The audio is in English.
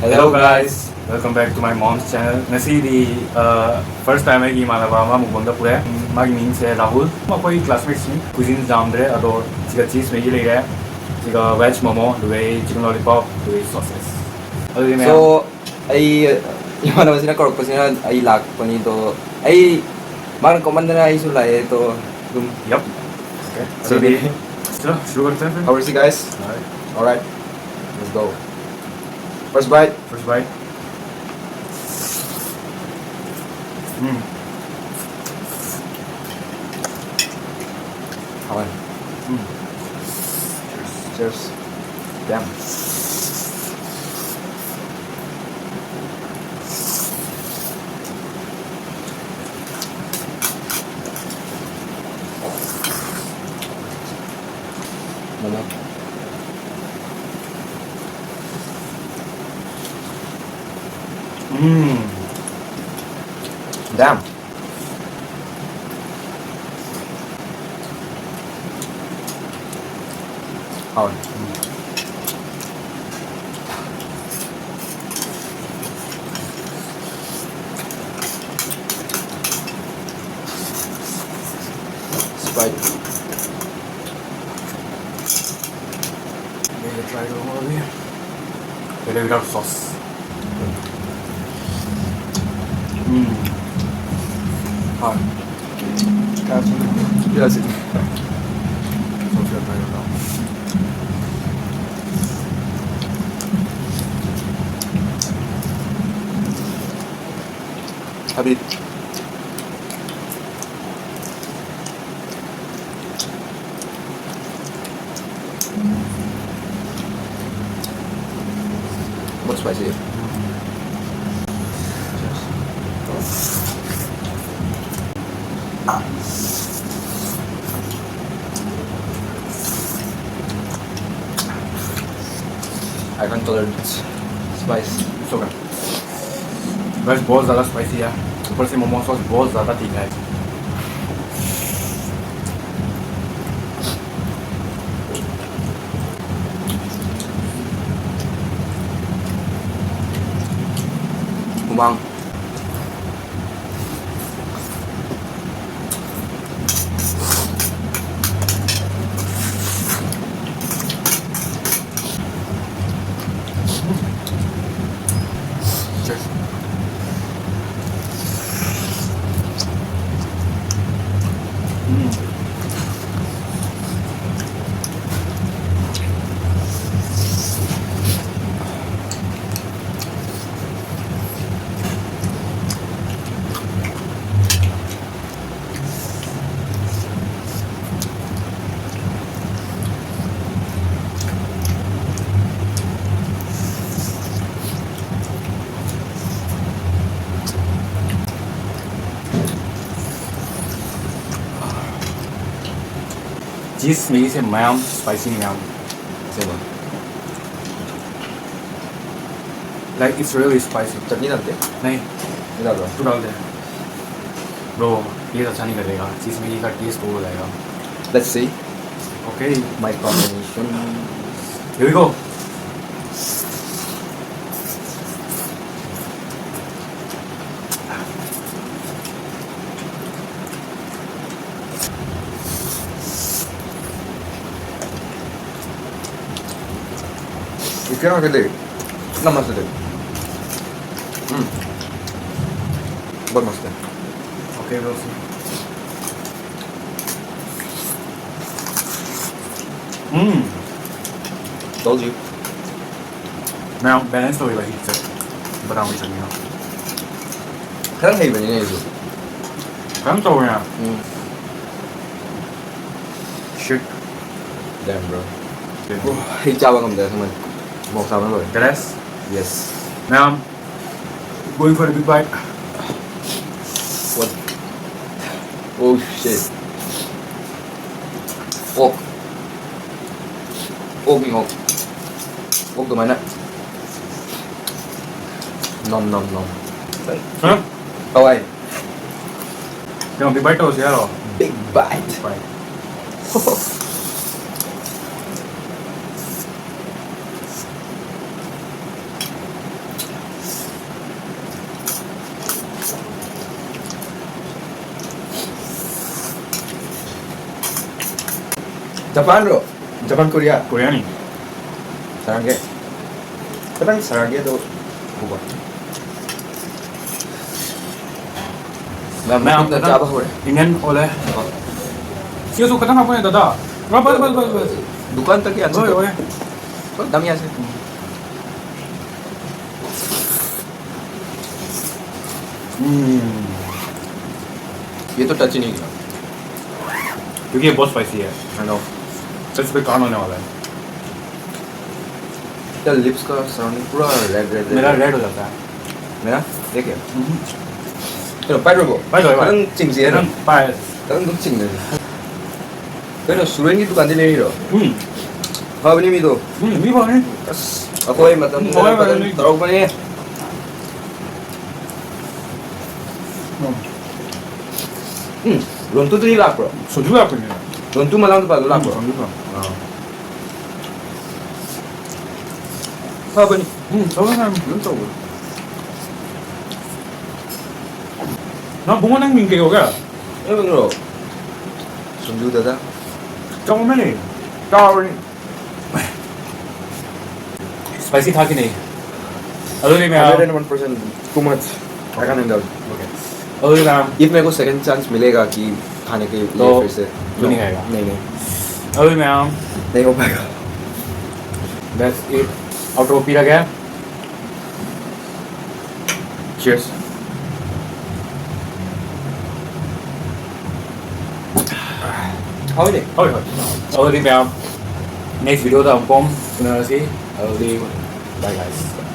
Hello guys, welcome back to my mom's channel. Ngasi first time I imanaba ama mubonda pure. Magi ming se Rahul. Makoi classmates ni cuisine jamdre ado chiga cheese megi lege. Chiga veg momo, duwe chicken lollipop, duwe sauces. So, ay imanaba sila korok pa sila ay lak pa nito. Ay mang komanda na ay sulay ito. Yup. Okay. So चलो शुरू करते हैं फिर. How is it guys? Alright. Let's go. First bite. First bite. Kawan. Cheers. Damn. Momo. Damn. Kawan. Sprite. Maybe try it over here. Maybe without sauce. Kawan. Yes. Sauce try it now. Habib. What's spicy? I can't tolerate spice. It's okay. वैसे बहुत ज़्यादा spicy है. ऊपर से momo sauce बहुत ज़्यादा तीखा है. Umang. Cheers. चीज़ मेगी से ma'am spicy ma'am. Sino? Like it's really spicy. Chutney डालते? नहीं नहीं डाल रहा. तू डाल दे. Bro ये अच्छा नहीं करेगा. चीज़ मेगी का टेस्ट हो जाएगा. Let's see. Okay. My combination. Here we go. 이렇게 근데 남았을 때. बहुत मस्त है. Okay, we'll see. Told you. मैं बैलेंस हो गया हिट से. बताऊँ चलिए ना. 그냥 헤이븐이네 이거. बैलेंस हो गया. Shit. Damn bro. Hít trao vào cầm để xong rồi. Một sao nữa rồi. Guys, Yes. now I'm going for a big bite. What? Oh shit. 옥. 옥이 옥. 옥도 많이 나. nom. Hả? Đâu ai? Nhưng mà big bite đâu sẽ rồi. Big bite. Bite. Japan bro. Japan Korea. Korea nih. Saranghe. Kadang saranghe tuh bukan. मैं Mungkin आपको coba boleh. ingin oleh siapa suka tang apa ya dada bas Dukan tadi oye answer. oye Dami answer. ये तो touch ही नहीं किया. क्योंकि ये बहुत spicy है I know. सच पे कान होने वाला है क्या लिप्स का सराउंडिंग पूरा रेड मेरा रेड हो जाता है मेरा देखिए चलो पाइड रखो पाइड रखो, kadang cing sih Kadang pas kadang tuh cing deh pero suruh ini tuh kan dili nih हाँ बनी मी तो ini apa nih बस aku ay matam Okay, matam ni. tarok pa niya lontu tuh nilak bro soju apa ini lontu malam tuh pada lak bro soju हाँ बनी soju kan lontu bro ना bunga nang mingke हो गया eh bro sunju dada कम में नहीं कम नहीं spicy था कि नहीं अरे मैं 101% too much I can't handle अरे मैं if मेरे को second chance मिलेगा कि खाने के लिए तो फिर से तू नहीं खाएगा? नहीं अरे मैं नहीं हो पाएगा That's it. आउटरो पी रहा गया Cheers. thôi đi Thôi thôi. Đi vào next video tao không có. Bye guys.